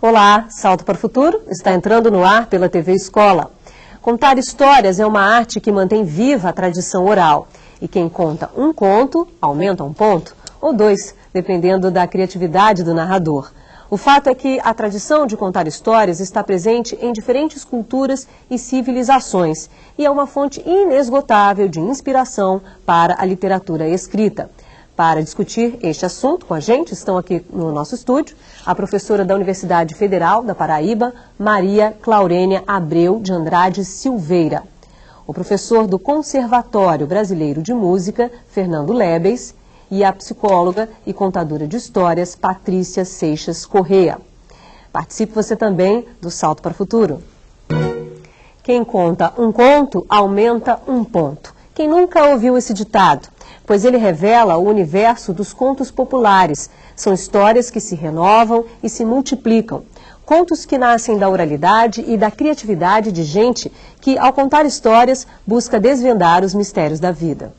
Olá, Salto para o Futuro está entrando no ar pela TV Escola. Contar histórias é uma arte que mantém viva a tradição oral. E quem conta um conto, aumenta um ponto, ou dois, dependendo da criatividade do narrador. O fato é que a tradição de contar histórias está presente em diferentes culturas e civilizações e é uma fonte inesgotável de inspiração para a literatura escrita. Para discutir este assunto com a gente, estão aqui no nosso estúdio a professora da Universidade Federal da Paraíba, Maria Claurênia Abreu de Andrade Silveira. O professor do Conservatório Brasileiro de Música, Fernando Lebes, e a psicóloga e contadora de histórias, Patrícia Seixas Correa. Participe você também do Salto para o Futuro. Quem conta um conto, aumenta um ponto. Quem nunca ouviu esse ditado? Pois ele revela o universo dos contos populares. São histórias que se renovam e se multiplicam. Contos que nascem da oralidade e da criatividade de gente que, ao contar histórias, busca desvendar os mistérios da vida.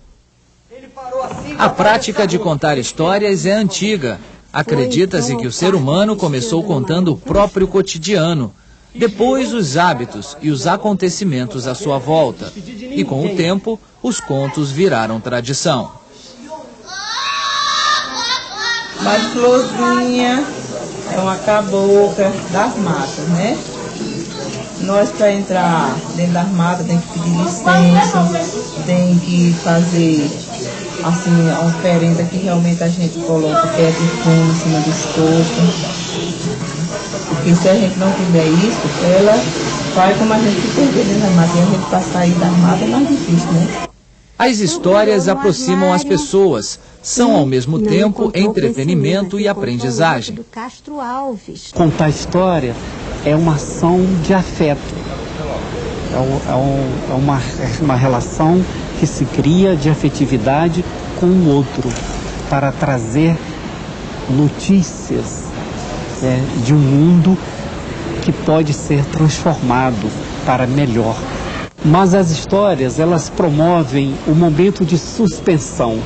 A prática de contar histórias é antiga. Acredita-se que o ser humano começou contando o próprio cotidiano, depois os hábitos e os acontecimentos à sua volta. E com o tempo, os contos viraram tradição. Mas Florzinha é uma cabocla das matas, né? Nós, para entrar dentro das matas, tem que pedir licença, tem que fazer assim, a oferenda que realmente a gente coloca pé de fundo em cima do escopo. Porque se a gente não fizer isso, ela faz como a gente se perder dentro da mata. E a gente para sair da mata é mais difícil, né? As histórias aproximam as pessoas. São, ao mesmo tempo, entretenimento e aprendizagem. Contar história é uma ação de afeto. É uma relação que se cria de afetividade com o outro para trazer notícias de um mundo que pode ser transformado para melhor. Mas as histórias, elas promovem o momento de suspensão.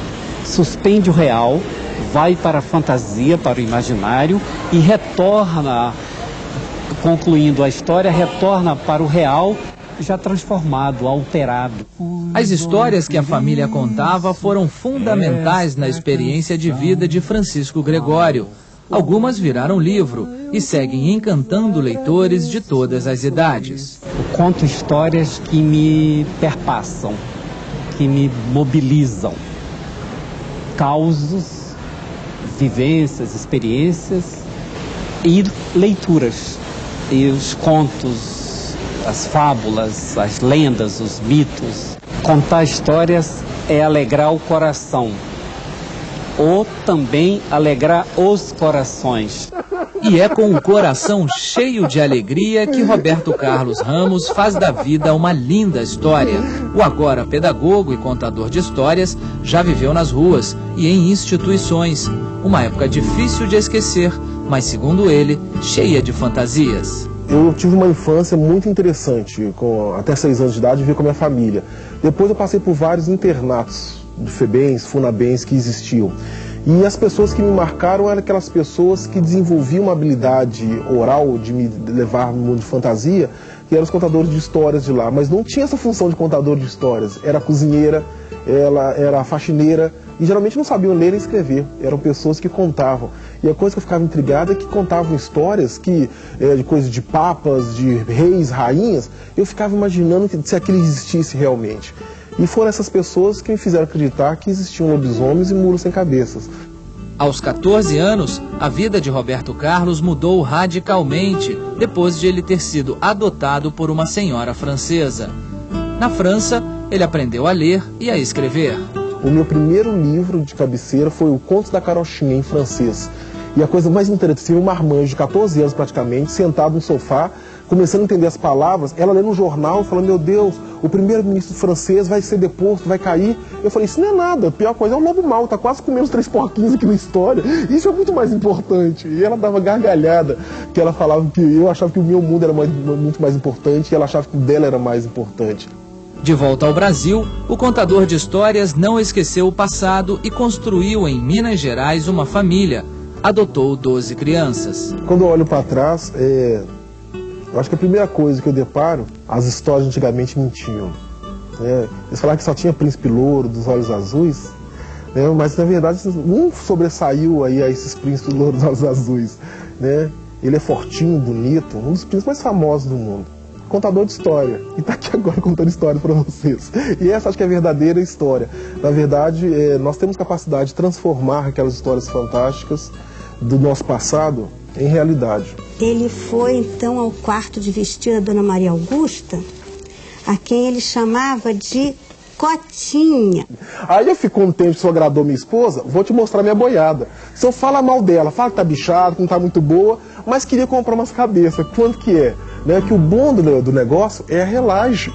Suspende o real, vai para a fantasia, para o imaginário e retorna, concluindo a história, retorna para o real já transformado, alterado. As histórias que a família contava foram fundamentais na experiência de vida de Francisco Gregório. Algumas viraram livro e seguem encantando leitores de todas as idades. Eu conto histórias que me perpassam, que me mobilizam. Causos, vivências, experiências e leituras. E os contos, as fábulas, as lendas, os mitos. Contar histórias é alegrar o coração, ou também alegrar os corações. E é com o coração cheio de alegria que Roberto Carlos Ramos faz da vida uma linda história. O agora pedagogo e contador de histórias já viveu nas ruas e em instituições. Uma época difícil de esquecer, mas, segundo ele, cheia de fantasias. Eu tive uma infância muito interessante, até 6 anos de idade, vivi com a minha família. Depois eu passei por vários internatos de FEBEMs, FUNABEMs que existiam. E as pessoas que me marcaram eram aquelas pessoas que desenvolviam uma habilidade oral de me levar no mundo de fantasia, que eram os contadores de histórias de lá. Mas não tinha essa função de contador de histórias. Era a cozinheira, ela era a faxineira, e geralmente não sabiam ler nem escrever. Eram pessoas que contavam. E a coisa que eu ficava intrigada é que contavam histórias de coisas de papas, de reis, rainhas. Eu ficava imaginando se aquilo existisse realmente. E foram essas pessoas que me fizeram acreditar que existiam lobisomens e muros sem cabeças. Aos 14 anos, a vida de Roberto Carlos mudou radicalmente, depois de ele ter sido adotado por uma senhora francesa. Na França, ele aprendeu a ler e a escrever. O meu primeiro livro de cabeceira foi o Contos da Carochinha, em francês. E a coisa mais interessante, um marmanjo de 14 anos praticamente, sentado no sofá, começando a entender as palavras, ela lendo um jornal, falando, meu Deus, o primeiro-ministro francês vai ser deposto, vai cair. Eu falei, isso não é nada, a pior coisa é o lobo mau, tá quase comendo os 3 porquinhos aqui na história, isso é muito mais importante. E ela dava gargalhada, que ela falava que eu achava que o meu mundo era muito mais importante, e ela achava que o dela era mais importante. De volta ao Brasil, o contador de histórias não esqueceu o passado e construiu em Minas Gerais uma família. adotou 12 crianças. Quando eu olho para trás, eu acho que a primeira coisa que eu deparo, as histórias antigamente mentiam. Eles falavam que só tinha príncipe louro, dos olhos azuis, mas na verdade um sobressaiu aí a esses príncipes louros dos olhos azuis. Ele é fortinho, bonito, um dos príncipes mais famosos do mundo. Contador de história. E está aqui agora contando história para vocês. E essa acho que é a verdadeira história. Na verdade, nós temos capacidade de transformar aquelas histórias fantásticas do nosso passado em realidade. Ele foi então ao quarto de vestir a Dona Maria Augusta, a quem ele chamava de Cotinha. Aí eu fico contente que isso agradou minha esposa, vou te mostrar minha boiada. Se eu falar mal dela, fala que tá bichado, que não tá muito boa, mas queria comprar umas cabeças, quanto que é? Que o bom do negócio é a relagem.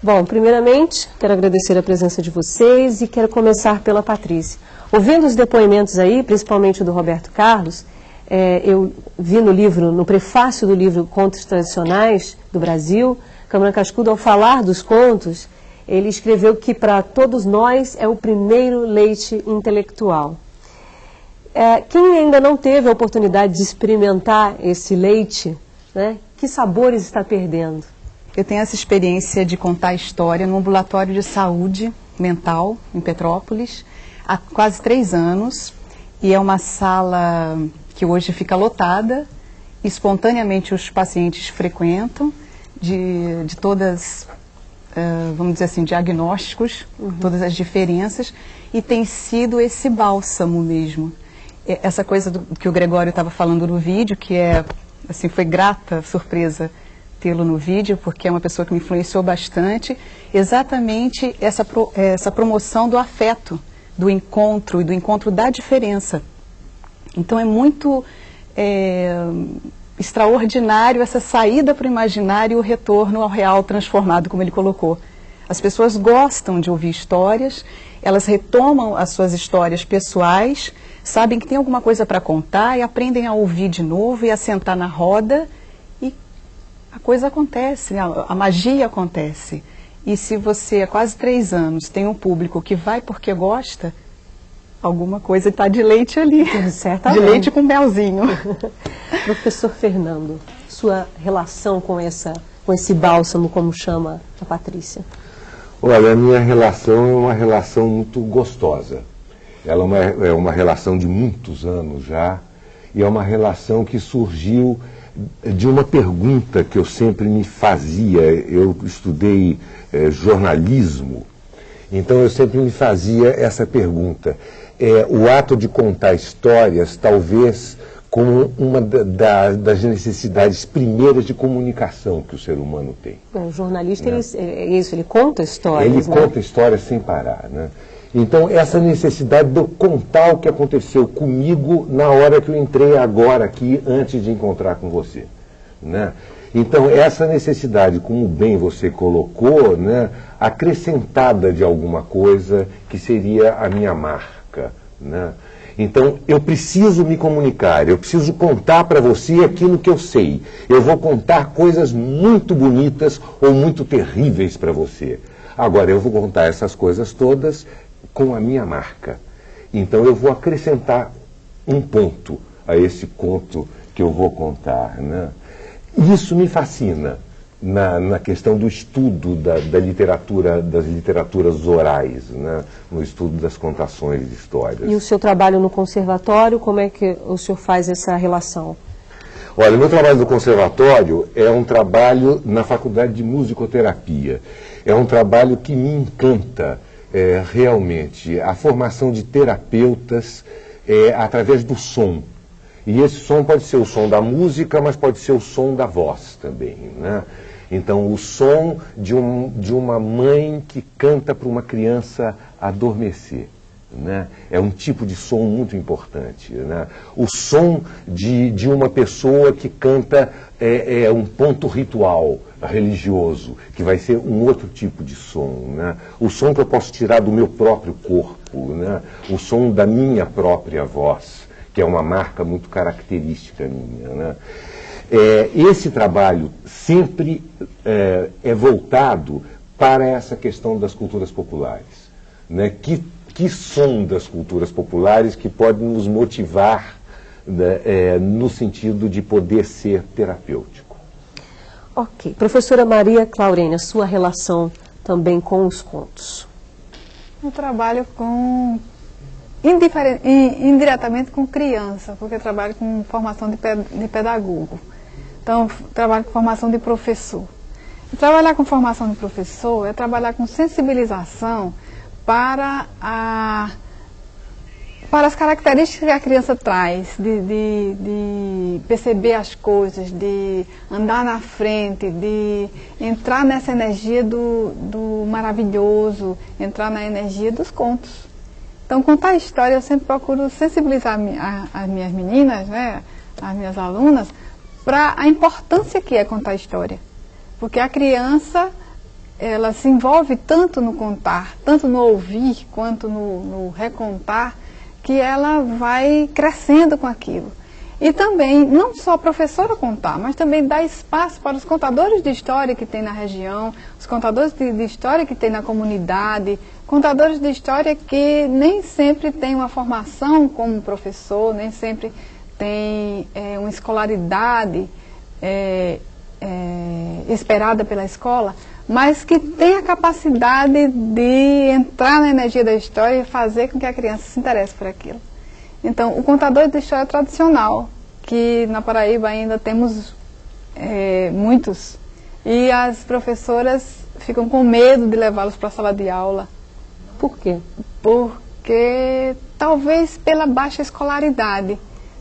Bom, primeiramente, quero agradecer a presença de vocês e quero começar pela Patrícia. Ouvindo os depoimentos aí, principalmente do Roberto Carlos, eu vi no prefácio do livro Contos Tradicionais do Brasil, Câmara Cascudo, ao falar dos contos, ele escreveu que para todos nós é o primeiro leite intelectual. Quem ainda não teve a oportunidade de experimentar esse leite, que sabores está perdendo? Eu tenho essa experiência de contar história no ambulatório de saúde mental em Petrópolis há quase 3 anos, e é uma sala que hoje fica lotada, espontaneamente os pacientes frequentam, de todas, vamos dizer assim, diagnósticos, todas as diferenças, e tem sido esse bálsamo mesmo. Essa coisa que o Gregório estava falando no vídeo, que assim, foi grata surpresa tê-lo no vídeo, porque é uma pessoa que me influenciou bastante, exatamente essa promoção do afeto, do encontro e do encontro da diferença. Então é muito extraordinário essa saída para o imaginário e o retorno ao real transformado, como ele colocou. As pessoas gostam de ouvir histórias, elas retomam as suas histórias pessoais, sabem que tem alguma coisa para contar e aprendem a ouvir de novo e a sentar na roda, e a coisa acontece, a magia acontece. E se você, há quase 3 anos, tem um público que vai porque gosta, alguma coisa está de leite ali. Certamente. De leite com melzinho. Professor Fernando, sua relação com esse bálsamo, como chama a Patrícia? Olha, a minha relação é uma relação muito gostosa. Ela é uma relação de muitos anos já, e é uma relação que surgiu de uma pergunta que eu sempre me fazia. Eu estudei jornalismo, então eu sempre me fazia essa pergunta. O ato de contar histórias, talvez, como uma das necessidades primeiras de comunicação que o ser humano tem. O jornalista, ele conta histórias. Ele conta histórias sem parar, né? Então, essa necessidade de eu contar o que aconteceu comigo na hora que eu entrei agora aqui, antes de encontrar com você, né? Então, essa necessidade, como bem você colocou, né, acrescentada de alguma coisa que seria a minha marca, né? Então, eu preciso me comunicar, eu preciso contar para você aquilo que eu sei. Eu vou contar coisas muito bonitas ou muito terríveis para você. Agora, eu vou contar essas coisas todas com a minha marca. Então, eu vou acrescentar um ponto a esse conto que eu vou contar, né? Isso me fascina na questão do estudo da literatura, das literaturas orais, né? No estudo das contações de histórias. E o seu trabalho no conservatório, como é que o senhor faz essa relação? Olha, o meu trabalho no conservatório é um trabalho na Faculdade de Musicoterapia. É um trabalho que me encanta realmente. A formação de terapeutas através do som. E esse som pode ser o som da música, mas pode ser o som da voz também, né? Então, o som de uma mãe que canta para uma criança adormecer, né? É um tipo de som muito importante, né? O som de uma pessoa que canta um ponto ritual religioso, que vai ser um outro tipo de som, né? O som que eu posso tirar do meu próprio corpo, né? O som da minha própria voz, que é uma marca muito característica minha, né? Esse trabalho sempre é voltado para essa questão das culturas populares, né? Que que som das culturas populares que podem nos motivar, né, no sentido de poder ser terapêutico. Ok. Professora Maria Claurênia, sua relação também com os contos? Eu trabalho indiretamente com criança, porque eu trabalho com formação de pedagogo. Então, eu trabalho com formação de professor. E trabalhar com formação de professor é trabalhar com sensibilização para as características que a criança traz, de perceber as coisas, de andar na frente, de entrar nessa energia do maravilhoso, entrar na energia dos contos. Então, contar a história, eu sempre procuro sensibilizar as minhas meninas, né, as minhas alunas, para a importância que é contar a história. Porque a criança, ela se envolve tanto no contar, tanto no ouvir, quanto no recontar, que ela vai crescendo com aquilo. E também, não só a professora contar, mas também dar espaço para os contadores de história que tem na região, os contadores de história que tem na comunidade, contadores de história que nem sempre têm uma formação como professor, nem sempre tem uma escolaridade esperada pela escola, mas que tem a capacidade de entrar na energia da história e fazer com que a criança se interesse por aquilo. Então, o contador de história tradicional, que na Paraíba ainda temos muitos, e as professoras ficam com medo de levá-los para a sala de aula. Por quê? Porque talvez pela baixa escolaridade,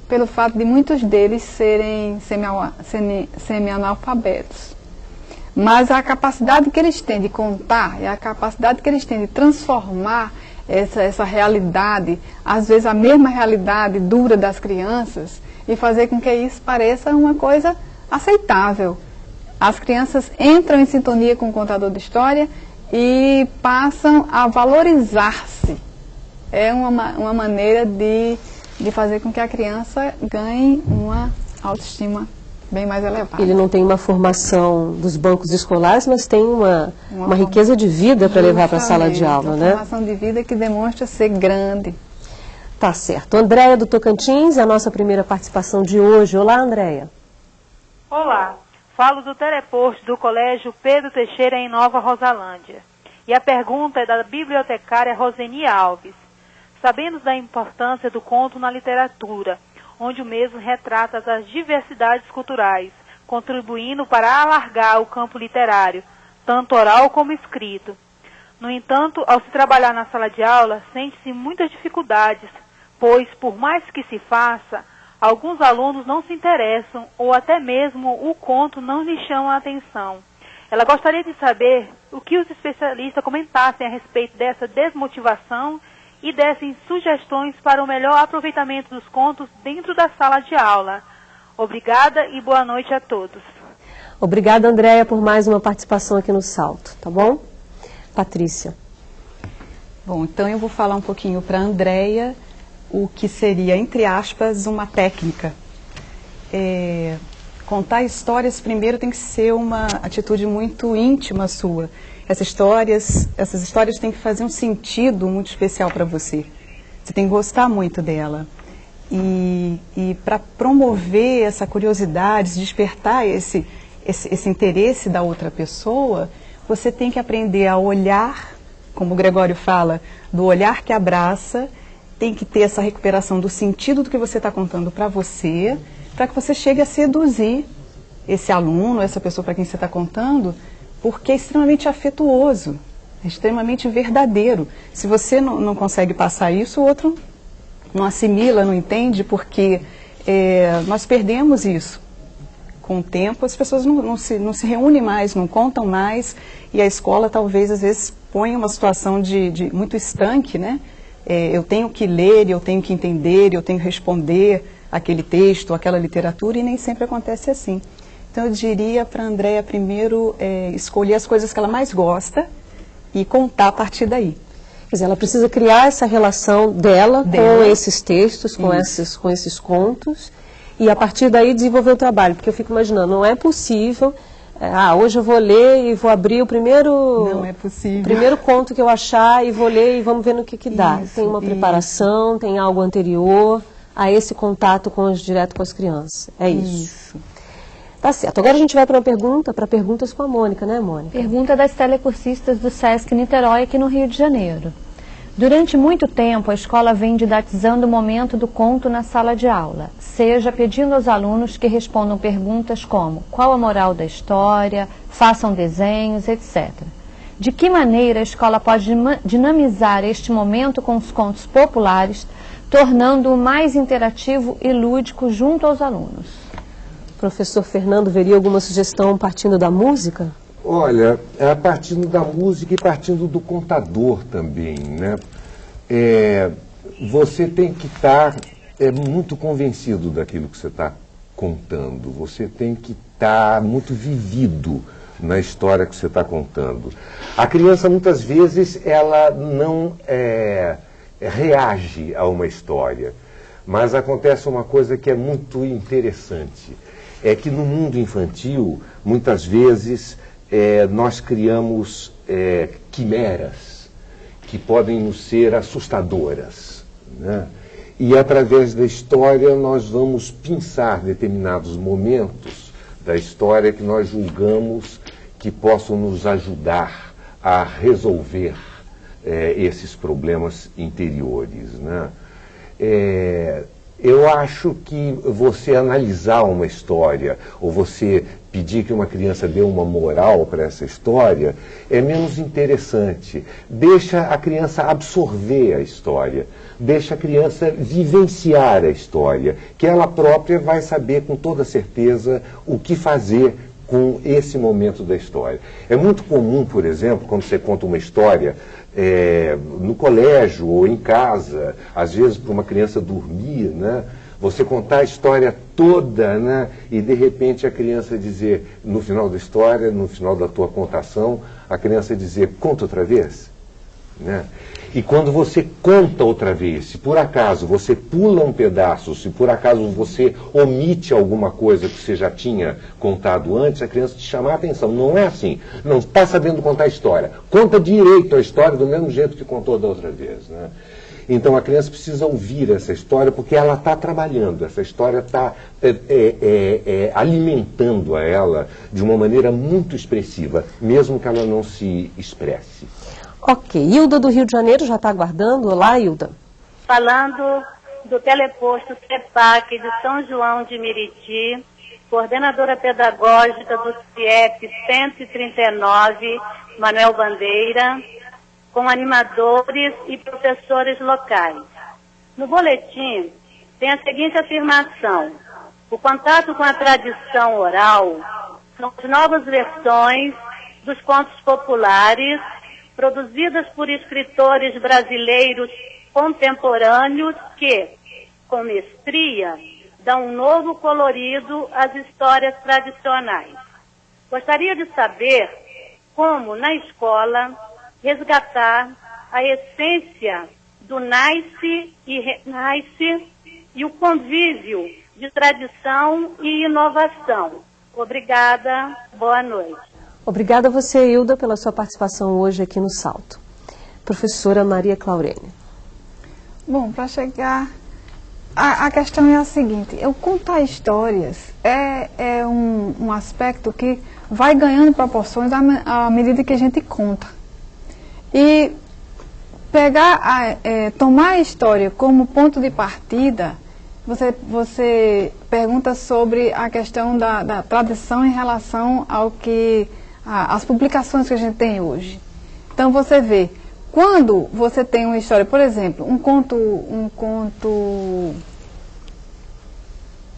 pelo fato de muitos deles serem semi-analfabetos. Mas a capacidade que eles têm de contar e a capacidade que eles têm de transformar essa realidade, às vezes a mesma realidade dura das crianças, e fazer com que isso pareça uma coisa aceitável. As crianças entram em sintonia com o contador de história e passam a valorizar-se. É uma maneira de fazer com que a criança ganhe uma autoestima bem mais elevada. Ele não tem uma formação dos bancos escolares, mas tem uma riqueza de vida para levar para a sala de aula, né? Uma formação de vida que demonstra ser grande. Tá certo. Andréia do Tocantins, a nossa primeira participação de hoje. Olá, Andréia. Olá, falo do teleposto do Colégio Pedro Teixeira em Nova Rosalândia. E a pergunta é da bibliotecária Roseni Alves. Sabemos da importância do conto na literatura, onde o mesmo retrata as diversidades culturais, contribuindo para alargar o campo literário, tanto oral como escrito. No entanto, ao se trabalhar na sala de aula, sente-se muitas dificuldades, pois, por mais que se faça, alguns alunos não se interessam ou até mesmo o conto não lhes chama a atenção. Ela gostaria de saber o que os especialistas comentassem a respeito dessa desmotivação e dessem sugestões para o melhor aproveitamento dos contos dentro da sala de aula. Obrigada e boa noite a todos. Obrigada, Andréia, por mais uma participação aqui no Salto, tá bom? Patrícia. Bom, então eu vou falar um pouquinho para a Andréia o que seria, entre aspas, uma técnica. Contar histórias, primeiro, tem que ser uma atitude muito íntima sua. Essas histórias têm que fazer um sentido muito especial para você. Você tem que gostar muito dela. E para promover essa curiosidade, despertar esse interesse da outra pessoa, você tem que aprender a olhar, como o Gregório fala, do olhar que abraça, tem que ter essa recuperação do sentido do que você está contando para você, para que você chegue a seduzir esse aluno, essa pessoa para quem você está contando, porque é extremamente afetuoso, é extremamente verdadeiro. Se você não consegue passar isso, o outro não assimila, não entende, porque nós perdemos isso. Com o tempo, as pessoas não se reúnem mais, não contam mais, e a escola talvez, às vezes, põe uma situação de muito estanque, né? Eu tenho que ler, eu tenho que entender, eu tenho que responder aquele texto, aquela literatura, e nem sempre acontece assim. Então eu diria para a Andréia primeiro escolher as coisas que ela mais gosta e contar a partir daí. Quer dizer, ela precisa criar essa relação dela com esses textos, com esses contos, e a partir daí desenvolver o trabalho. Porque eu fico imaginando, não é possível hoje eu vou ler e vou abrir o primeiro... Não é possível. Primeiro conto que eu achar e vou ler e vamos ver no que dá. Tem uma preparação, tem algo anterior a esse contato direto com as crianças. É isso. Tá certo. Agora a gente vai para perguntas com a Mônica, né, Mônica? Pergunta das telecursistas do SESC Niterói, aqui no Rio de Janeiro. Durante muito tempo, a escola vem didatizando o momento do conto na sala de aula, seja pedindo aos alunos que respondam perguntas como qual a moral da história, façam desenhos, etc. De que maneira a escola pode dinamizar este momento com os contos populares, tornando-o mais interativo e lúdico junto aos alunos? Professor Fernando, veria alguma sugestão partindo da música? Olha, partindo da música e partindo do contador também, né? Você tem que estar muito convencido daquilo que você está contando. Você tem que estar muito vivido na história que você está contando. A criança, muitas vezes, ela não reage a uma história. Mas acontece uma coisa que é muito interessante. É que no mundo infantil, muitas vezes, nós criamos quimeras que podem nos ser assustadoras, né? E através da história nós vamos pensar determinados momentos da história que nós julgamos que possam nos ajudar a resolver esses problemas interiores, né? Eu acho que você analisar uma história, ou você pedir que uma criança dê uma moral para essa história, é menos interessante. Deixa a criança absorver a história, deixa a criança vivenciar a história, que ela própria vai saber com toda certeza o que fazer com esse momento da história. É muito comum, por exemplo, quando você conta uma história no colégio ou em casa, às vezes para uma criança dormir, né? Você contar a história toda, né? E de repente a criança dizer, no final da história, no final da tua contação, a criança dizer, conta outra vez, né? E quando você conta outra vez, se por acaso você pula um pedaço, se por acaso você omite alguma coisa que você já tinha contado antes, a criança te chama a atenção. Não é assim. Não está sabendo contar a história. Conta direito a história do mesmo jeito que contou da outra vez, né? Então a criança precisa ouvir essa história porque ela está trabalhando, essa história está alimentando a ela de uma maneira muito expressiva, mesmo que ela não se expresse. Ok, Hilda do Rio de Janeiro já está aguardando. Olá, Hilda. Falando do teleposto CEPAC de São João de Meriti, coordenadora pedagógica do CIEP 139, Manuel Bandeira, com animadores e professores locais. No boletim tem a seguinte afirmação: o contato com a tradição oral são as novas versões dos contos populares produzidas por escritores brasileiros contemporâneos que, com mestria, dão um novo colorido às histórias tradicionais. Gostaria de saber como, na escola, resgatar a essência do nasce e renasce e o convívio de tradição e inovação. Obrigada, boa noite. Obrigada a você, Hilda, pela sua participação hoje aqui no Salto. Professora Maria Claurene. Bom, para chegar, a questão é a seguinte: eu contar histórias é um aspecto que vai ganhando proporções à medida que a gente conta. E tomar a história como ponto de partida, você pergunta sobre a questão da tradição em relação ao que as publicações que a gente tem hoje. Então você vê, quando você tem uma história, por exemplo,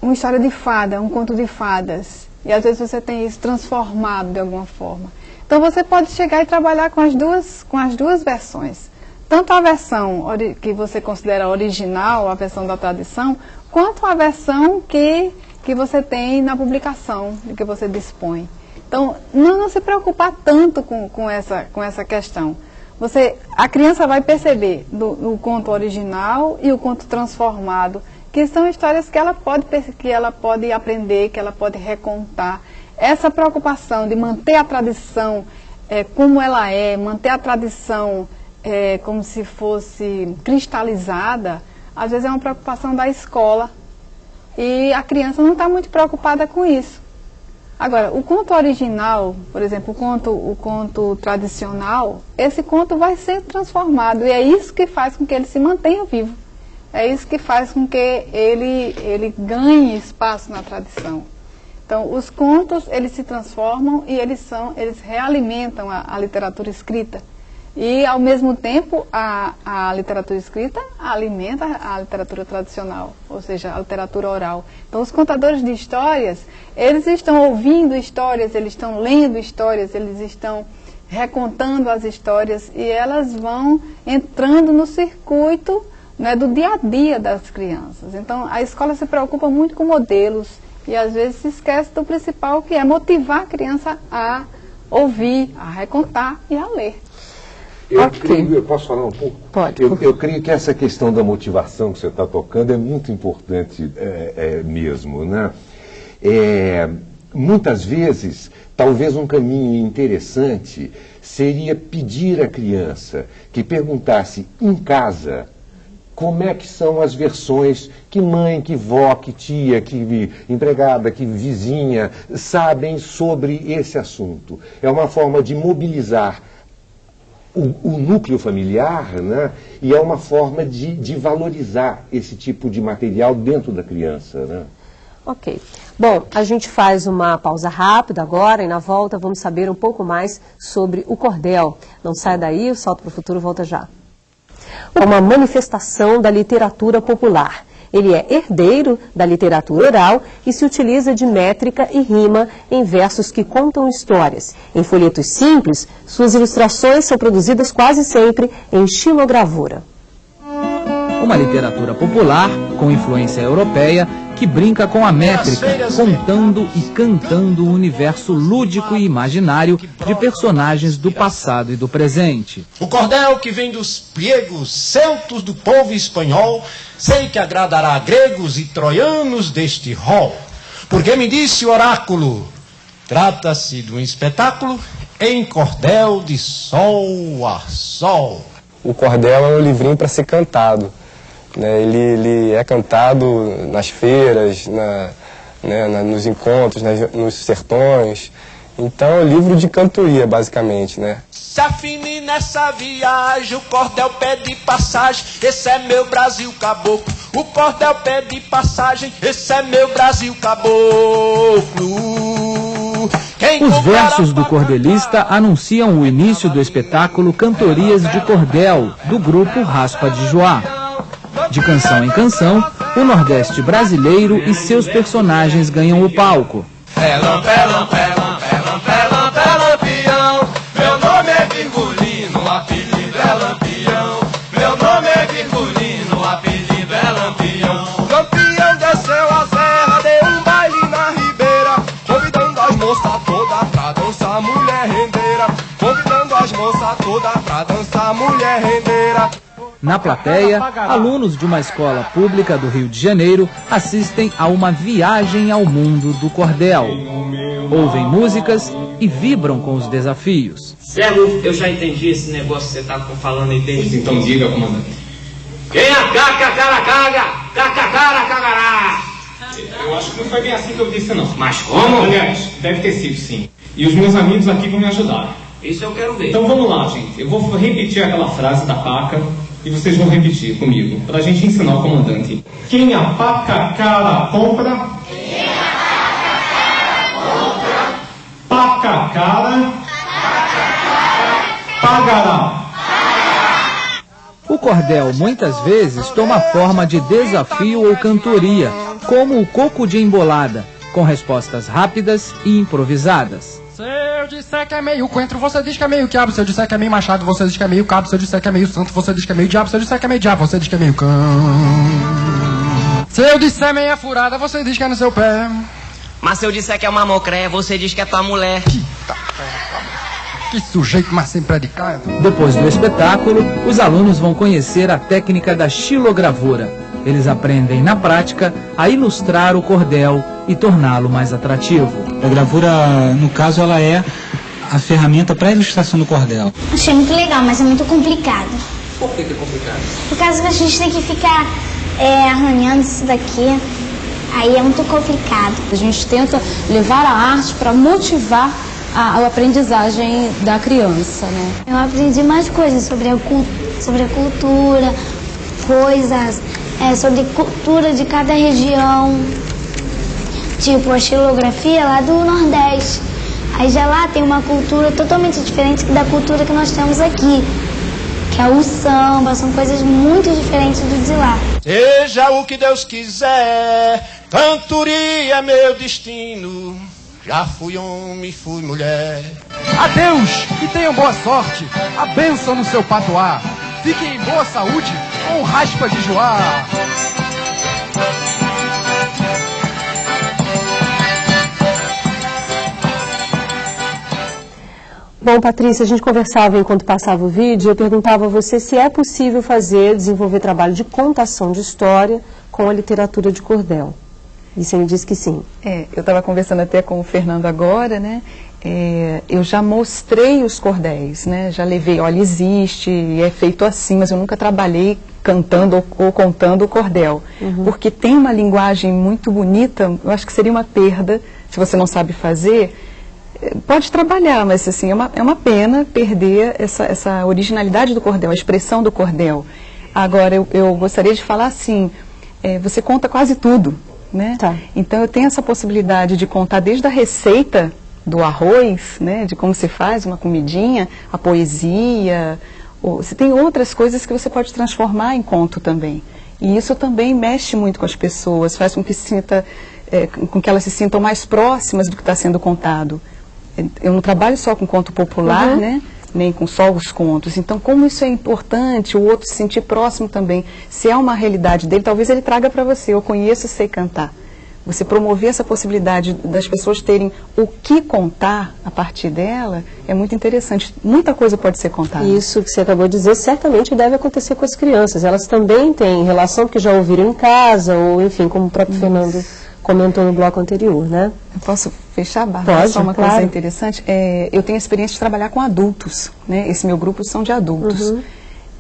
uma história de fada, um conto de fadas, e às vezes você tem isso transformado de alguma forma. Então você pode chegar e trabalhar com as duas versões. Tanto a versão que você considera original, a versão da tradição, quanto a versão que você tem na publicação, que você dispõe. Então, não se preocupar tanto com essa questão. A criança vai perceber o conto original e o conto transformado, que são histórias que ela pode aprender, que ela pode recontar. essa preocupação de manter a tradição como ela é, manter a tradição como se fosse cristalizada, às vezes é uma preocupação da escola e a criança não está muito preocupada com isso. Agora, o conto original, por exemplo, o conto tradicional, esse conto vai ser transformado e é isso que faz com que ele se mantenha vivo. É isso que faz com que ele ganhe espaço na tradição. Então, os contos, eles se transformam e eles realimentam a literatura escrita. E, ao mesmo tempo, a literatura escrita alimenta a literatura tradicional, ou seja, a literatura oral. Então, os contadores de histórias, eles estão ouvindo histórias, eles estão lendo histórias, eles estão recontando as histórias e elas vão entrando no circuito, né, do dia a dia das crianças. Então, a escola se preocupa muito com modelos e, às vezes, se esquece do principal, que é motivar a criança a ouvir, a recontar e a ler. Eu posso falar um pouco? Pode. Eu creio que essa questão da motivação que você está tocando é muito importante mesmo, né? Muitas vezes, talvez um caminho interessante seria pedir à criança que perguntasse em casa como é que são as versões que mãe, que vó, que tia, que empregada, que vizinha sabem sobre esse assunto. É uma forma de mobilizar o núcleo familiar, né? E é uma forma de valorizar esse tipo de material dentro da criança, né? Ok. Bom, a gente faz uma pausa rápida agora e na volta vamos saber um pouco mais sobre o cordel. Não saia daí, o Salto para o Futuro volta já. Uma manifestação da literatura popular. Ele é herdeiro da literatura oral e se utiliza de métrica e rima em versos que contam histórias. Em folhetos simples, suas ilustrações são produzidas quase sempre em xilogravura. Uma literatura popular com influência europeia que brinca com a métrica, contando e cantando o universo lúdico e imaginário de personagens do passado e do presente. O cordel que vem dos priegos, celtos do povo espanhol, sei que agradará gregos e troianos deste rol. Porque me disse o oráculo, trata-se de um espetáculo em cordel de sol a sol. O cordel é um livrinho para ser cantado. Ele é cantado nas feiras, nos encontros, nos sertões. Então é um livro de cantoria, basicamente, né? Se afine nessa viagem, o cordel pede passagem, esse é meu Brasil caboclo. O cordel pede passagem, esse é meu Brasil caboclo. Os versos do cordelista anunciam o início do espetáculo Cantorias de Cordel, do grupo Raspa de Joá. De canção em canção, o Nordeste brasileiro e seus personagens ganham o palco. Lampião, meu nome é Virgulino, o apelido é Lampião. Meu nome é Virgulino, o apelido é Lampião. Lampião desceu a serra, deu um baile na ribeira, convidando as moças todas pra dançar mulher rendeira. Convidando as moças todas pra dançar mulher rendeira. Na plateia, alunos de uma escola pública do Rio de Janeiro assistem a uma viagem ao mundo do cordel. Ouvem músicas e vibram com os desafios. Servo, eu já entendi esse negócio que você está falando aí desde... Então diga, comandante. Quem a caca, cara, caga, caca, cara, cagará. Eu acho que não foi bem assim que eu disse, não. Mas como? Aliás, deve ter sido, sim. E os meus amigos aqui vão me ajudar. Isso eu quero ver. Então vamos lá, gente. Eu vou repetir aquela frase da paca e vocês vão repetir comigo, pra gente ensinar o comandante. Quem a paca cara compra... Paca cara... pagará. O cordel muitas vezes toma forma de desafio ou cantoria, como o coco de embolada, com respostas rápidas e improvisadas. Se eu disser que é meio coentro, você diz que é meio quiabo. Se eu disser que é meio machado, você diz que é meio cabo. Se eu disser que é meio santo, você diz que é meio diabo. Se eu disser que é meio diabo, você diz que é meio cão. Se eu disser meia furada, você diz que é no seu pé. Mas se eu disser que é uma mocré, você diz que é tua mulher. Que sujeito mais sem predicado. Depois do espetáculo, os alunos vão conhecer a técnica da xilogravura. Eles aprendem na prática a ilustrar o cordel e torná-lo mais atrativo. A gravura, no caso, ela é a ferramenta para a ilustração do cordel. Achei muito legal, mas é muito complicado. Por que é complicado? Por causa que a gente tem que ficar arranhando isso daqui, aí é muito complicado. A gente tenta levar a arte para motivar a aprendizagem da criança, né? Eu aprendi mais coisas sobre a cultura, coisas sobre cultura de cada região, tipo a xilografia lá do Nordeste. Aí já lá tem uma cultura totalmente diferente da cultura que nós temos aqui, que é o samba, são coisas muito diferentes do de lá. Seja o que Deus quiser, cantoria é meu destino. Já fui homem, fui mulher. Adeus e tenham boa sorte. A bênção no seu patoar. Fiquem em boa saúde com raspa de joá. Bom, Patrícia, a gente conversava enquanto passava o vídeo, eu perguntava a você se é possível desenvolver trabalho de contação de história com a literatura de cordel. E você me disse que sim. Eu estava conversando até com o Fernando agora, né? Eu já mostrei os cordéis, né? Já levei, olha, existe, é feito assim, mas eu nunca trabalhei cantando ou contando o cordel. Porque tem uma linguagem muito bonita, eu acho que seria uma perda, se você não sabe fazer. Pode trabalhar, mas assim, é uma pena perder essa originalidade do cordel, a expressão do cordel. Agora, eu gostaria de falar assim, você conta quase tudo, né? Tá. Então, eu tenho essa possibilidade de contar desde a receita do arroz, né, de como se faz uma comidinha, a poesia, você tem outras coisas que você pode transformar em conto também. E isso também mexe muito com as pessoas, faz com que elas se sintam mais próximas do que está sendo contado. Eu não trabalho só com conto popular, né? Nem com só os contos. Então, como isso é importante, o outro se sentir próximo também. Se é uma realidade dele, talvez ele traga para você, eu conheço e sei cantar. Você promover essa possibilidade das pessoas terem o que contar a partir dela é muito interessante. Muita coisa pode ser contada. Isso que você acabou de dizer certamente deve acontecer com as crianças. Elas também têm relação porque já ouviram em casa, ou enfim, como o próprio Fernando comentou no bloco anterior, né? Eu posso fechar, Bárbara? Pode, só uma claro. coisa interessante. Eu tenho a experiência de trabalhar com adultos, né? Esse meu grupo são de adultos.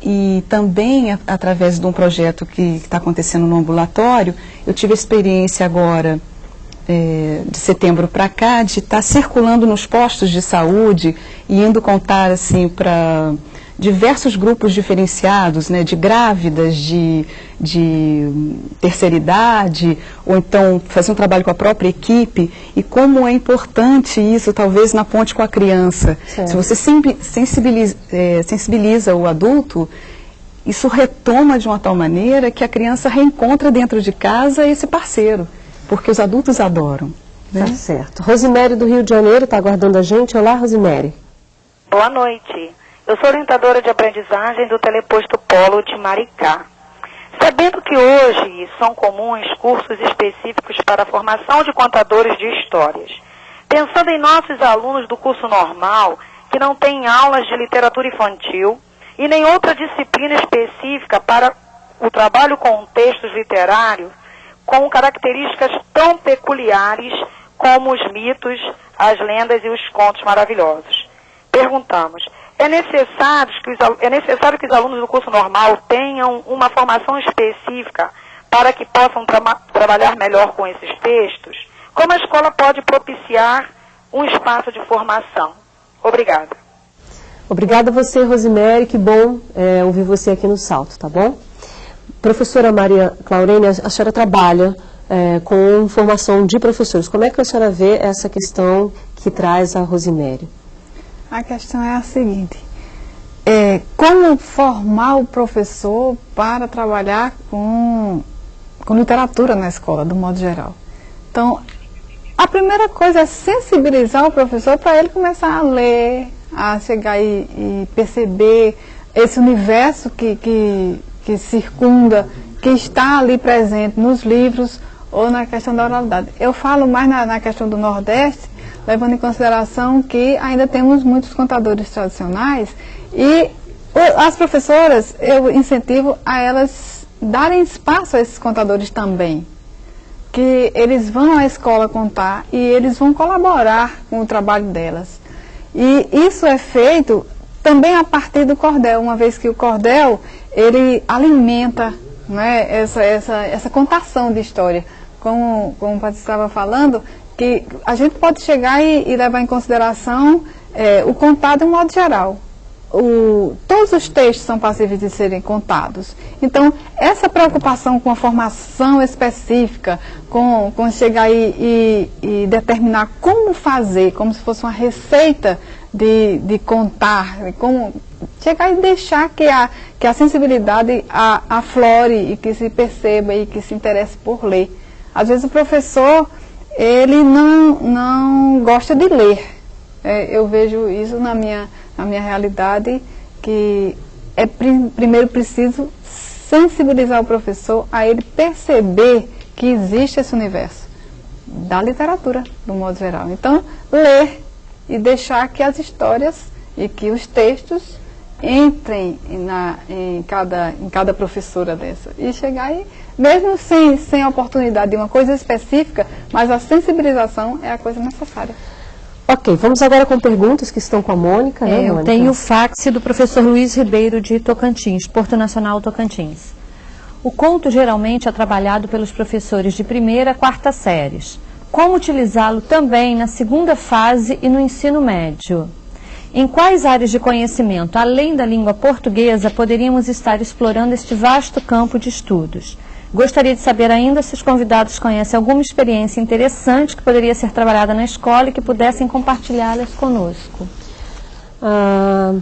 E também, através de um projeto que está acontecendo no ambulatório, eu tive a experiência agora, de setembro para cá, de estar circulando nos postos de saúde e indo contar assim para diversos grupos diferenciados, né, de grávidas, de terceira idade, ou então fazer um trabalho com a própria equipe, e como é importante isso, talvez na ponte com a criança. Certo. Se você sensibiliza o adulto, isso retoma de uma tal maneira que a criança reencontra dentro de casa esse parceiro, porque os adultos adoram. Né? Tá certo. Rosimério do Rio de Janeiro está aguardando a gente. Olá, Rosimério. Boa noite. Eu sou orientadora de aprendizagem do Teleposto Polo de Maricá. Sabendo que hoje são comuns cursos específicos para a formação de contadores de histórias, pensando em nossos alunos do curso normal, que não têm aulas de literatura infantil e nem outra disciplina específica para o trabalho com textos literários, com características tão peculiares como os mitos, as lendas e os contos maravilhosos. Perguntamos, é necessário que os alunos do curso normal tenham uma formação específica para que possam trabalhar melhor com esses textos? Como a escola pode propiciar um espaço de formação? Obrigada. Obrigada a você, Rosimério. Que bom ouvir você aqui no Salto, tá bom? Professora Maria Claurene, a senhora trabalha com formação de professores. Como é que a senhora vê essa questão que traz a Rosimério? A questão é a seguinte, como formar o professor para trabalhar com literatura na escola, do modo geral. Então, a primeira coisa é sensibilizar o professor para ele começar a ler, a chegar e perceber esse universo que circunda, que está ali presente nos livros ou na questão da oralidade. Eu falo mais na questão do Nordeste, levando em consideração que ainda temos muitos contadores tradicionais e as professoras, eu incentivo a elas darem espaço a esses contadores também, que eles vão à escola contar e eles vão colaborar com o trabalho delas. E isso é feito também a partir do cordel, uma vez que o cordel, ele alimenta, né, essa contação de história. Como o Patrícia estava falando, que a gente pode chegar e levar em consideração o contado de um modo geral. Todos os textos são passíveis de serem contados. Então, essa preocupação com a formação específica, com chegar e determinar como fazer, como se fosse uma receita de contar, como chegar e deixar que a sensibilidade aflore e que se perceba e que se interesse por ler. Às vezes o professor, ele não gosta de ler. Eu vejo isso na minha realidade, que é primeiro preciso sensibilizar o professor a ele perceber que existe esse universo da literatura, do modo geral. Então, ler e deixar que as histórias e que os textos entrem em cada professora dessa. E chegar aí, mesmo sem a oportunidade de uma coisa específica, mas a sensibilização é a coisa necessária. Ok, vamos agora com perguntas que estão com a Mônica, né, Eu Mônica? tenho o fax do professor Luiz Ribeiro de Tocantins, Porto Nacional Tocantins. O conto geralmente é trabalhado pelos professores de 1ª a 4ª séries. Como utilizá-lo também na 2ª fase e no ensino médio? Em quais áreas de conhecimento, além da língua portuguesa, poderíamos estar explorando este vasto campo de estudos? Gostaria de saber ainda se os convidados conhecem alguma experiência interessante que poderia ser trabalhada na escola e que pudessem compartilhá-las conosco.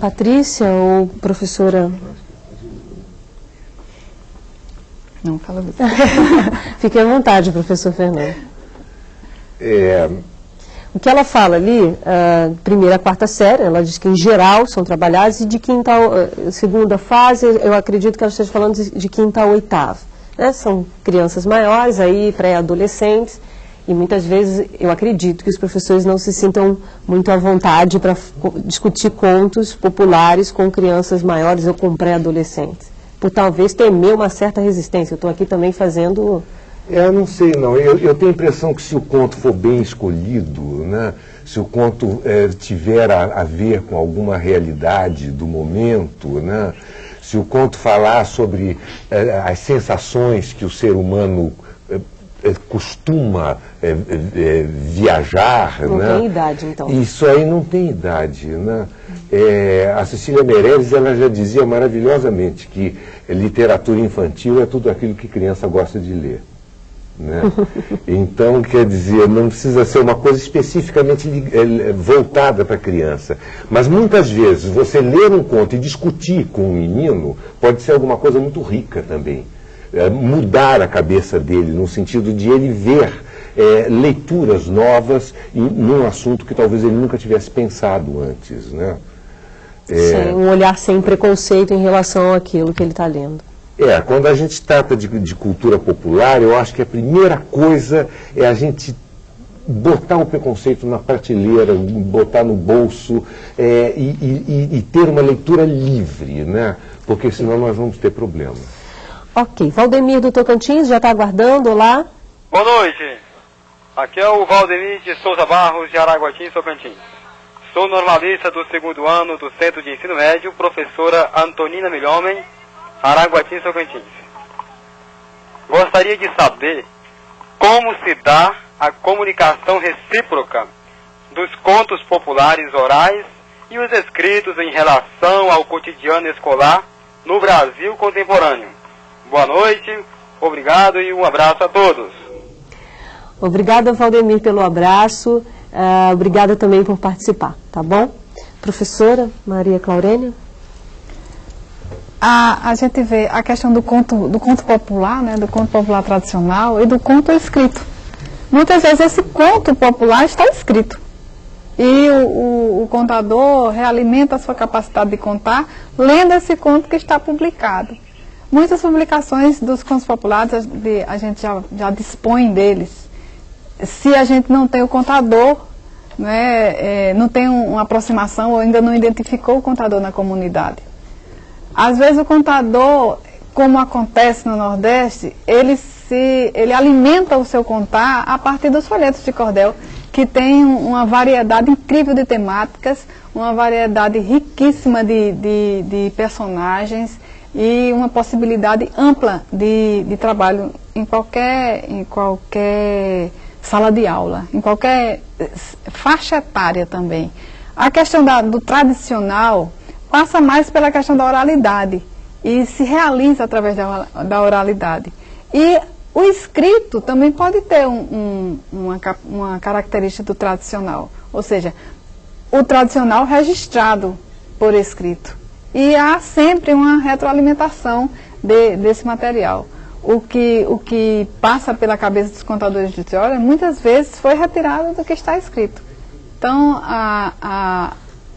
Patrícia ou professora? Não, fala disso. Fique à vontade, professor Fernando. O que ela fala ali, 1ª a 4ª série, ela diz que em geral são trabalhados, e de 5ª a 2ª fase, eu acredito que ela esteja falando de 5ª a 8ª. Né? São crianças maiores, aí pré-adolescentes, e muitas vezes eu acredito que os professores não se sintam muito à vontade para discutir contos populares com crianças maiores ou com pré-adolescentes, por talvez temer uma certa resistência. Eu estou aqui também fazendo... Eu não sei, não. Eu tenho a impressão que se o conto for bem escolhido, né, se o conto tiver a ver com alguma realidade do momento, né, se o conto falar sobre as sensações que o ser humano costuma viajar... Não né, tem idade, então. Isso aí não tem idade, né? A Cecília Meirelles, ela já dizia maravilhosamente que literatura infantil é tudo aquilo que criança gosta de ler. Né? Então, quer dizer, não precisa ser uma coisa especificamente voltada para a criança, mas muitas vezes você ler um conto e discutir com um menino pode ser alguma coisa muito rica também, mudar a cabeça dele no sentido de ele ver leituras novas num assunto que talvez ele nunca tivesse pensado antes, né? Um olhar sem preconceito em relação àquilo que ele está lendo. Quando a gente trata de cultura popular, eu acho que a primeira coisa é a gente botar o preconceito na prateleira, botar no bolso e ter uma leitura livre, né? Porque senão nós vamos ter problema. Ok. Valdemir do Tocantins, já está aguardando, olá. Boa noite. Aqui é o Valdemir de Souza Barros, de Araguatins, Tocantins. Sou normalista do 2º ano do Centro de Ensino Médio, professora Antonina Milhomem, Araguatins, Tocantins. Gostaria de saber como se dá a comunicação recíproca dos contos populares orais e os escritos em relação ao cotidiano escolar no Brasil contemporâneo. Boa noite, obrigado e um abraço a todos. Obrigada, Valdemir, pelo abraço. Obrigada também por participar, tá bom? Professora Maria Claurênia? A gente vê a questão do conto popular, né, do conto popular tradicional e do conto escrito. Muitas vezes esse conto popular está escrito e o contador realimenta a sua capacidade de contar lendo esse conto que está publicado. Muitas publicações dos contos populares a gente já dispõe deles. Se a gente não tem o contador, né, não tem uma aproximação ou ainda não identificou o contador na comunidade. Às vezes o contador como acontece no Nordeste, ele alimenta o seu contar a partir dos folhetos de cordel, que tem uma variedade incrível de temáticas, uma variedade riquíssima de personagens e uma possibilidade ampla de trabalho em qualquer sala de aula, em qualquer faixa etária também. A questão do tradicional passa mais pela questão da oralidade e se realiza através da oralidade. E o escrito também pode ter uma característica do tradicional, ou seja, o tradicional registrado por escrito. E há sempre uma retroalimentação desse material. O que passa pela cabeça dos contadores de história, muitas vezes foi retirado do que está escrito. Então,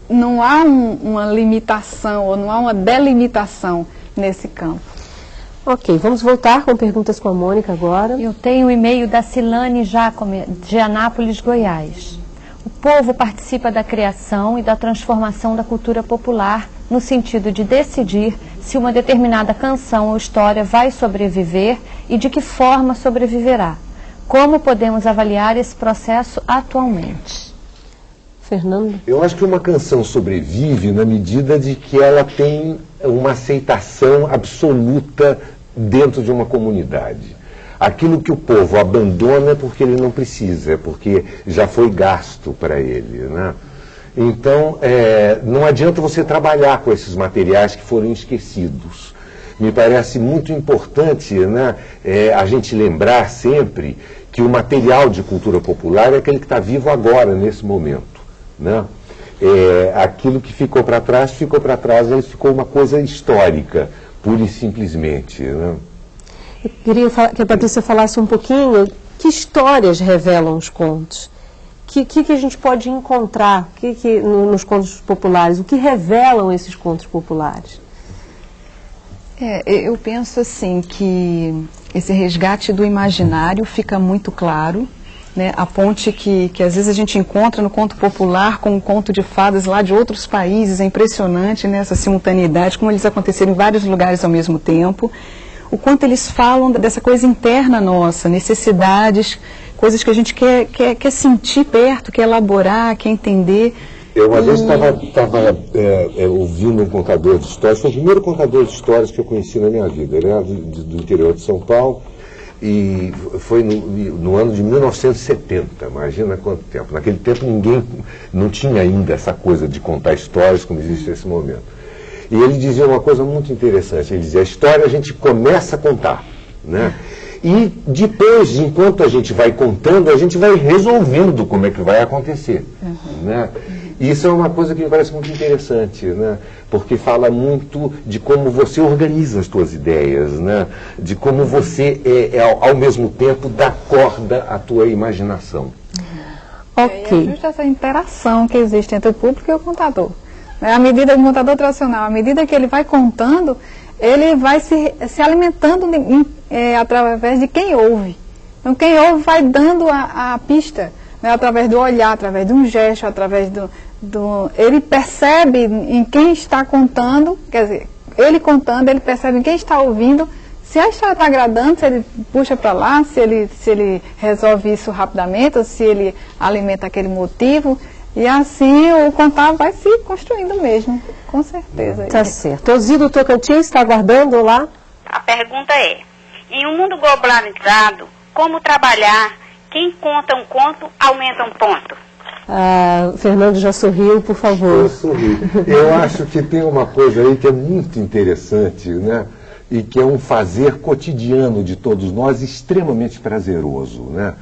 não há uma limitação ou não há uma delimitação nesse campo. Ok, vamos voltar com perguntas com a Mônica agora. Eu tenho o e-mail da Silane Jacome, de Anápolis, Goiás. O povo participa da criação e da transformação da cultura popular no sentido de decidir se uma determinada canção ou história vai sobreviver e de que forma sobreviverá. Como podemos avaliar esse processo atualmente? Fernando? Eu acho que uma canção sobrevive na medida de que ela tem uma aceitação absoluta dentro de uma comunidade. Aquilo que o povo abandona é porque ele não precisa, é porque já foi gasto para ele, né? Então, não adianta você trabalhar com esses materiais que foram esquecidos. Me parece muito importante, né, a gente lembrar sempre que o material de cultura popular é aquele que está vivo agora, nesse momento, né? Aquilo que ficou para trás, ele ficou uma coisa histórica, pura e simplesmente, né? Eu queria que a Patrícia falasse um pouquinho que histórias revelam os contos. O que a gente pode encontrar nos contos populares? O que revelam esses contos populares? Eu penso assim que esse resgate do imaginário fica muito claro, né? A ponte que às vezes a gente encontra no conto popular com um conto de fadas lá de outros países, é impressionante, né? Essa simultaneidade, como eles aconteceram em vários lugares ao mesmo tempo. O quanto eles falam dessa coisa interna nossa, necessidades, coisas que a gente quer sentir perto, quer elaborar, quer entender. Eu uma vez estava ouvindo um contador de histórias, foi o primeiro contador de histórias que eu conheci na minha vida, ele era do interior de São Paulo, e foi no ano de 1970, imagina quanto tempo. Naquele tempo ninguém, não tinha ainda essa coisa de contar histórias como existe nesse momento. E ele dizia uma coisa muito interessante, ele dizia, a história a gente começa a contar, né? E depois, enquanto a gente vai contando, a gente vai resolvendo como é que vai acontecer, né? E isso é uma coisa que me parece muito interessante, né? Porque fala muito de como você organiza as suas ideias, né? De como você, ao mesmo tempo, dá corda à tua imaginação. Ok. É justo essa interação que existe entre o público e o contador. À medida que o contador tradicional, à medida que ele vai contando, ele vai se alimentando através de quem ouve. Então, quem ouve vai dando a pista, né, através do olhar, através de um gesto, através ele percebe em quem está contando, quer dizer, ele contando, ele percebe em quem está ouvindo, se a história está agradando, se ele puxa para lá, se ele resolve isso rapidamente, ou se ele alimenta aquele motivo. E assim o contar vai se construindo mesmo, com certeza. Tá certo. Osido Tocantins está aguardando lá? A pergunta é, em um mundo globalizado, como trabalhar? Quem conta um conto, aumenta um ponto. Fernando já sorriu, por favor. Eu sorri. Eu acho que tem uma coisa aí que é muito interessante, né? E que é um fazer cotidiano de todos nós, extremamente prazeroso, né?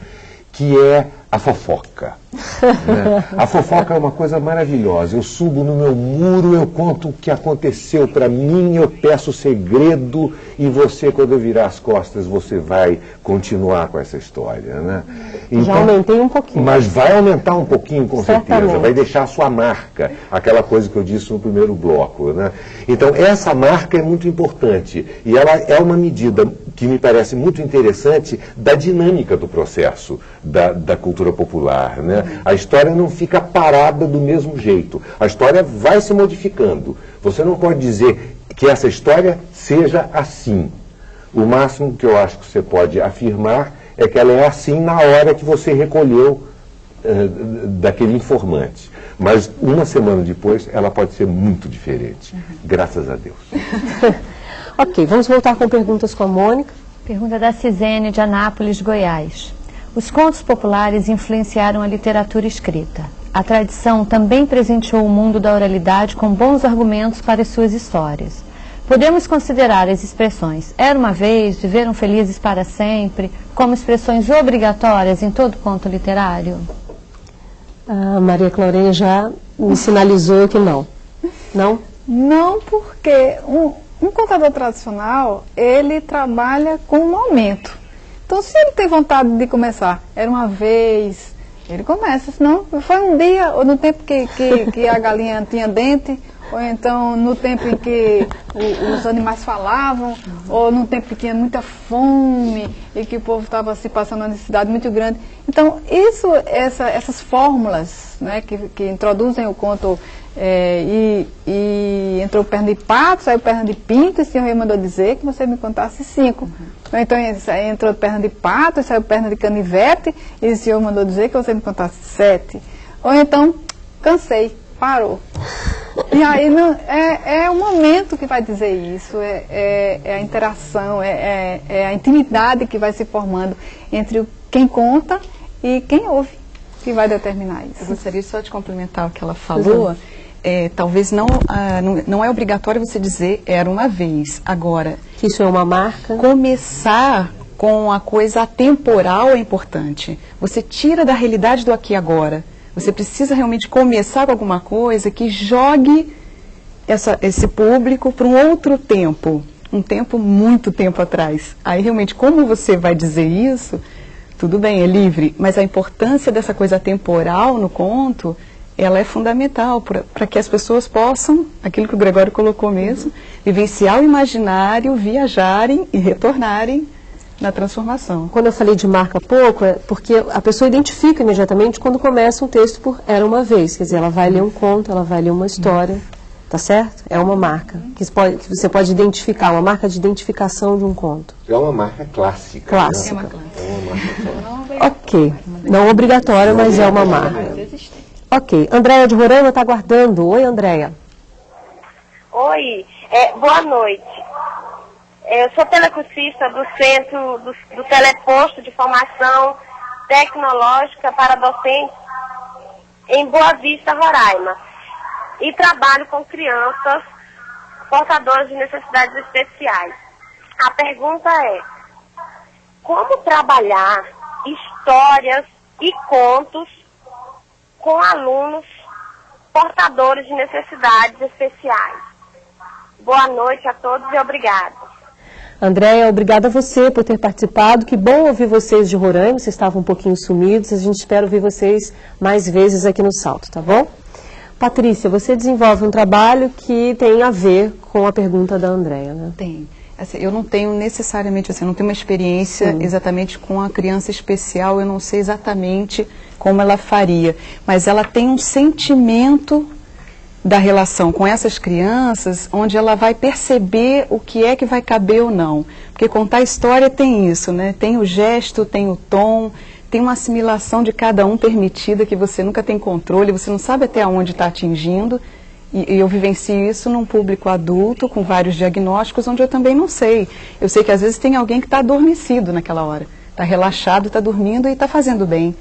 Que é a fofoca. Né? A fofoca é uma coisa maravilhosa. Eu subo no meu muro, eu conto o que aconteceu para mim, eu peço segredo e você, quando eu virar as costas, você vai continuar com essa história. Né? Então, já aumentei um pouquinho. Mas vai aumentar um pouquinho, com certeza. Vai deixar a sua marca, aquela coisa que eu disse no primeiro bloco. Né? Então, essa marca é muito importante e ela é uma medida que me parece muito interessante da dinâmica do processo da cultura popular, né? A história não fica parada do mesmo jeito. A história vai se modificando. Você não pode dizer que essa história seja assim. O máximo que eu acho que você pode afirmar é que ela é assim na hora que você recolheu daquele informante. Mas uma semana depois ela pode ser muito diferente. Graças a Deus. Ok, vamos voltar com perguntas com a Mônica. Pergunta da Cisene, de Anápolis, Goiás. Os contos populares influenciaram a literatura escrita. A tradição também presenteou o mundo da oralidade com bons argumentos para as suas histórias. Podemos considerar as expressões "era uma vez", "viveram felizes para sempre" como expressões obrigatórias em todo conto literário? A Maria Clorena já me sinalizou que não. Não? Não, porque um contador tradicional, ele trabalha com um momento. Então, se ele tem vontade de começar, era uma vez, ele começa. Senão, foi um dia, ou no tempo que a galinha tinha dente, ou então no tempo em que os animais falavam, ou no tempo que tinha muita fome e que o povo estava se passando uma necessidade muito grande. Então, essas fórmulas, né, que introduzem o conto, e entrou perna de pato, saiu perna de pinto, e o senhor me mandou dizer que você me contasse 5. Ou então entrou perna de pato, saiu perna de canivete, e o senhor mandou dizer que você me contasse 7. Ou então, cansei, parou. E aí é o momento que vai dizer isso, é a interação, é a intimidade que vai se formando entre quem conta e quem ouve, que vai determinar isso. Eu gostaria só de complementar o que ela falou. Talvez não é obrigatório você dizer "era uma vez". Agora, que isso é uma marca. Começar com a coisa atemporal é importante. Você tira da realidade do aqui e agora. Você precisa realmente começar com alguma coisa que jogue esse público para um outro tempo, muito tempo atrás. Aí realmente, como você vai dizer isso, tudo bem, é livre, mas a importância dessa coisa temporal no conto, ela é fundamental para que as pessoas possam, aquilo que o Gregório colocou mesmo, vivenciar o imaginário, viajarem e retornarem na transformação. Quando eu falei de marca pouco, é porque a pessoa identifica imediatamente quando começa um texto por "era uma vez", quer dizer, ela vai ler um conto, ela vai ler uma história, tá certo? É uma marca que você pode identificar, uma marca de identificação de um conto. É uma marca clássica. Clássica. Né? É uma marca clássica. Ok, não obrigatória, mas é uma marca. Ok, Andréia de Roraima está aguardando. Oi, Andréia. Oi, boa noite. Eu sou telecursista do Centro do Teleposto de Formação Tecnológica para Docentes em Boa Vista, Roraima. E trabalho com crianças portadoras de necessidades especiais. A pergunta é: como trabalhar histórias e contos com alunos portadores de necessidades especiais? Boa noite a todos e obrigada. Andréia, obrigada a você por ter participado. Que bom ouvir vocês de Roraima, vocês estavam um pouquinho sumidos. A gente espera ouvir vocês mais vezes aqui no Salto, tá bom? Patrícia, você desenvolve um trabalho que tem a ver com a pergunta da Andréia, né? Tem. Assim, eu não tenho necessariamente, assim, eu não tenho uma experiência exatamente com a criança especial, eu não sei exatamente como ela faria, mas ela tem um sentimento da relação com essas crianças, onde ela vai perceber o que é que vai caber ou não. Porque contar história tem isso, né? Tem o gesto, tem o tom, tem uma assimilação de cada um permitida que você nunca tem controle, você não sabe até onde está atingindo. E eu vivencio isso num público adulto, com vários diagnósticos, onde eu também não sei. Eu sei que às vezes tem alguém que está adormecido naquela hora, está relaxado, está dormindo e está fazendo bem.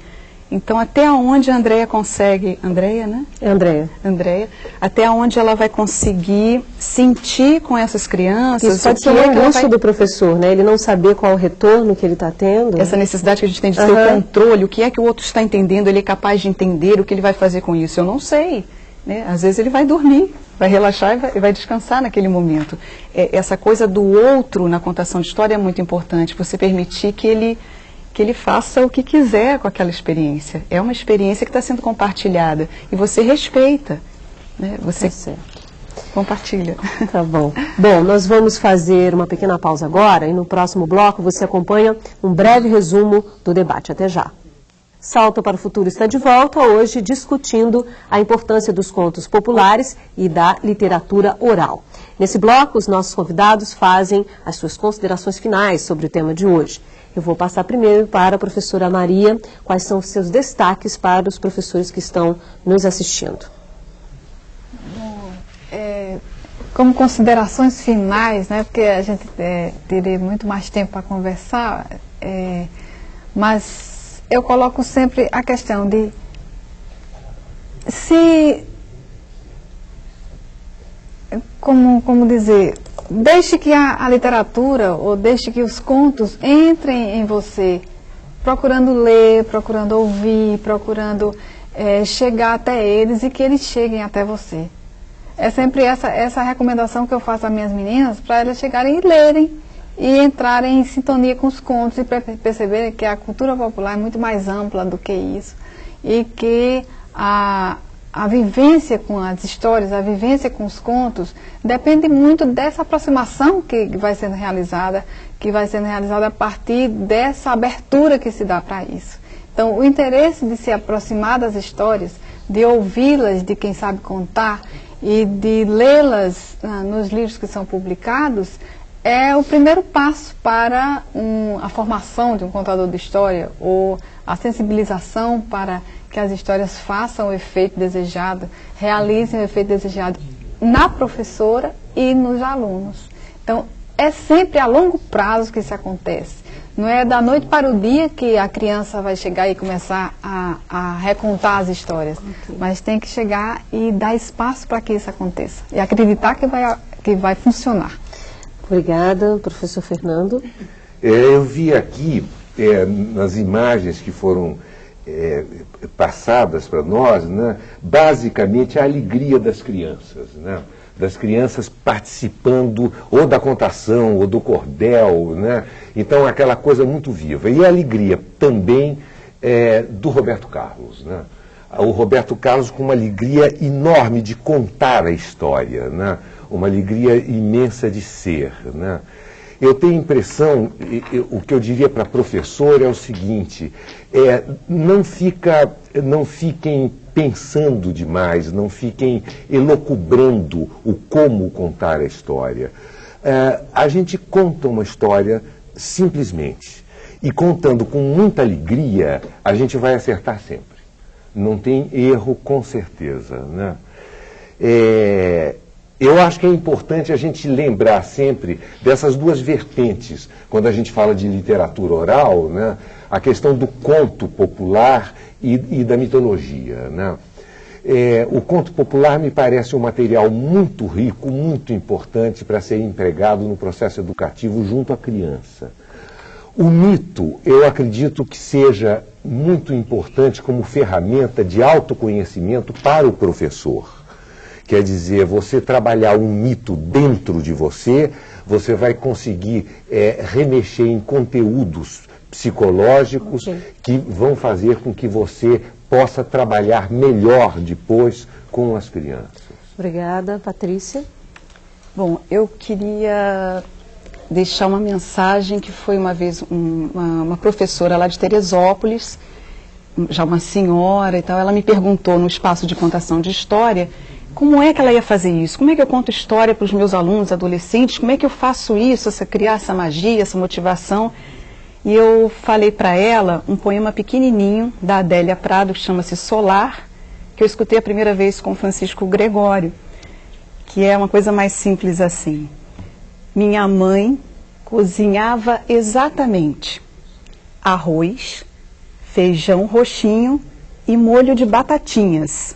Então, até onde a Andréia consegue... Andréia, né? É Andréia. Andréia. Até onde ela vai conseguir sentir com essas crianças... Isso pode ser uma angústia do professor, né? Ele não saber qual o retorno que ele está tendo. Essa necessidade que a gente tem de ter o controle, o que é que o outro está entendendo, ele é capaz de entender, o que ele vai fazer com isso. Eu não sei, né? Às vezes ele vai dormir, vai relaxar e vai descansar naquele momento. Essa coisa do outro na contação de história é muito importante. Você permitir que ele faça o que quiser com aquela experiência. É uma experiência que está sendo compartilhada. E você respeita, né? Você compartilha. Tá bom. Bom, nós vamos fazer uma pequena pausa agora e no próximo bloco você acompanha um breve resumo do debate. Até já. Salto para o Futuro está de volta, hoje discutindo a importância dos contos populares e da literatura oral. Nesse bloco, os nossos convidados fazem as suas considerações finais sobre o tema de hoje. Eu vou passar primeiro para a professora Maria, quais são os seus destaques para os professores que estão nos assistindo. Como considerações finais, né, porque a gente teria muito mais tempo para conversar, mas eu coloco sempre a questão de se, como dizer, deixe que a literatura ou deixe que os contos entrem em você, procurando ler, procurando ouvir, procurando chegar até eles e que eles cheguem até você. É sempre essa recomendação que eu faço às minhas meninas, para elas chegarem e lerem e entrarem em sintonia com os contos e perceberem que a cultura popular é muito mais ampla do que isso e que a vivência com as histórias, a vivência com os contos depende muito dessa aproximação que vai sendo realizada a partir dessa abertura que se dá para isso. Então, o interesse de se aproximar das histórias, de ouvi-las de quem sabe contar e de lê-las nos livros que são publicados é o primeiro passo para a formação de um contador de história ou a sensibilização para que as histórias façam o efeito desejado, realizem o efeito desejado na professora e nos alunos. Então, é sempre a longo prazo que isso acontece. Não é da noite para o dia que a criança vai chegar e começar a recontar as histórias, mas tem que chegar e dar espaço para que isso aconteça e acreditar que vai funcionar. Obrigada, professor Fernando. Eu vi aqui, nas imagens que foram passadas para nós, né, basicamente a alegria das crianças, né, das crianças participando ou da contação ou do cordel, né, então aquela coisa muito viva. E a alegria também do Roberto Carlos, né, o Roberto Carlos com uma alegria enorme de contar a história, né, uma alegria imensa de ser, né. Eu tenho a impressão, o que eu diria para professor é o seguinte, não fiquem pensando demais, não fiquem elucubrando o como contar a história. A gente conta uma história simplesmente, e contando com muita alegria, a gente vai acertar sempre. Não tem erro, com certeza, né? Eu acho que é importante a gente lembrar sempre dessas duas vertentes, quando a gente fala de literatura oral, né? A questão do conto popular e da mitologia, né? O conto popular me parece um material muito rico, muito importante para ser empregado no processo educativo junto à criança. O mito, eu acredito que seja muito importante como ferramenta de autoconhecimento para o professor. Quer dizer, você trabalhar um mito dentro de você, você vai conseguir remexer em conteúdos psicológicos que vão fazer com que você possa trabalhar melhor depois com as crianças. Obrigada. Patrícia? Bom, eu queria deixar uma mensagem que foi uma vez uma professora lá de Teresópolis, já uma senhora e tal, ela me perguntou no espaço de contação de história como é que ela ia fazer isso? Como é que eu conto história para os meus alunos, adolescentes? Como é que eu faço isso, criar essa magia, essa motivação? E eu falei para ela um poema pequenininho da Adélia Prado, que chama-se Solar, que eu escutei a primeira vez com Francisco Gregório, que é uma coisa mais simples assim. Minha mãe cozinhava exatamente arroz, feijão roxinho e molho de batatinhas,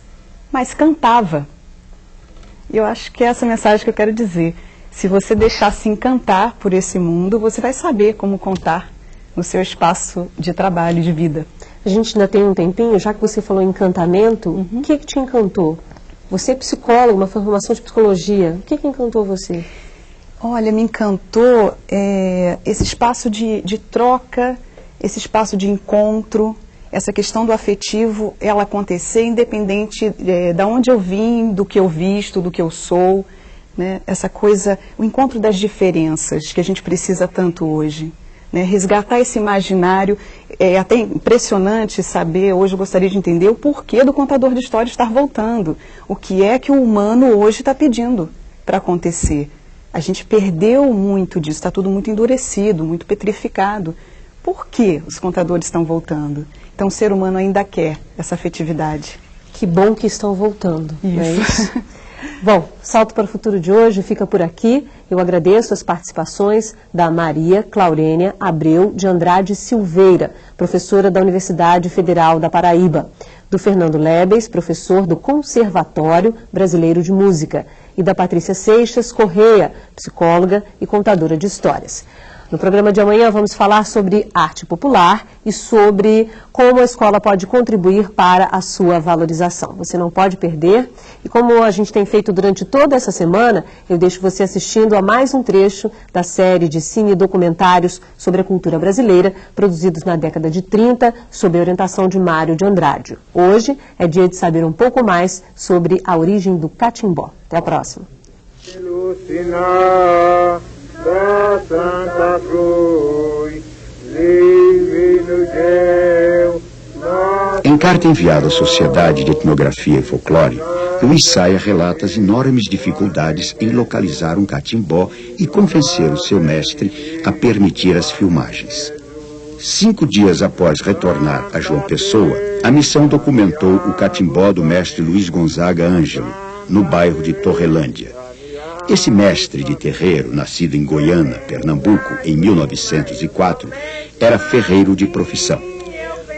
mas cantava. E eu acho que é essa mensagem que eu quero dizer. Se você deixar se encantar por esse mundo, você vai saber como contar no seu espaço de trabalho, de vida. A gente ainda tem um tempinho, já que você falou em encantamento, o que te encantou? Você é psicólogo, uma formação de psicologia, o que encantou você? Olha, me encantou esse espaço de troca, esse espaço de encontro, essa questão do afetivo, ela acontecer independente de onde eu vim, do que eu visto, do que eu sou, né? Essa coisa, o encontro das diferenças que a gente precisa tanto hoje. né, resgatar esse imaginário. É até impressionante saber, hoje eu gostaria de entender o porquê do contador de história estar voltando. O que é que o humano hoje está pedindo para acontecer? A gente perdeu muito disso, está tudo muito endurecido, muito petrificado. Por que os contadores estão voltando? Então o ser humano ainda quer essa afetividade. Que bom que estão voltando. Não é isso? Bom, Salto para o Futuro de hoje fica por aqui. Eu agradeço as participações da Maria Claurênia Abreu de Andrade Silveira, professora da Universidade Federal da Paraíba, do Fernando Lebes, professor do Conservatório Brasileiro de Música, e da Patrícia Seixas Correia, psicóloga e contadora de histórias. No programa de amanhã vamos falar sobre arte popular e sobre como a escola pode contribuir para a sua valorização. Você não pode perder. E como a gente tem feito durante toda essa semana, eu deixo você assistindo a mais um trecho da série de cine documentários sobre a cultura brasileira, produzidos na década de 30, sob a orientação de Mário de Andrade. Hoje é dia de saber um pouco mais sobre a origem do catimbó. Até a próxima. Da Santa Cruz, livre-nos Deus. Em carta enviada à Sociedade de Etnografia e Folclore, Luiz Saia relata as enormes dificuldades em localizar um catimbó e convencer o seu mestre a permitir as filmagens. 5 dias após retornar a João Pessoa, a missão documentou o catimbó do mestre Luiz Gonzaga Ângelo, no bairro de Torrelândia. Esse mestre de terreiro, nascido em Goiânia, Pernambuco, em 1904, era ferreiro de profissão.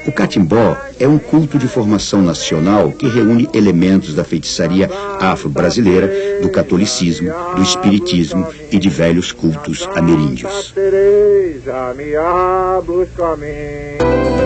O catimbó é um culto de formação nacional que reúne elementos da feitiçaria afro-brasileira, do catolicismo, do espiritismo e de velhos cultos ameríndios. Teresa me abre os caminhos.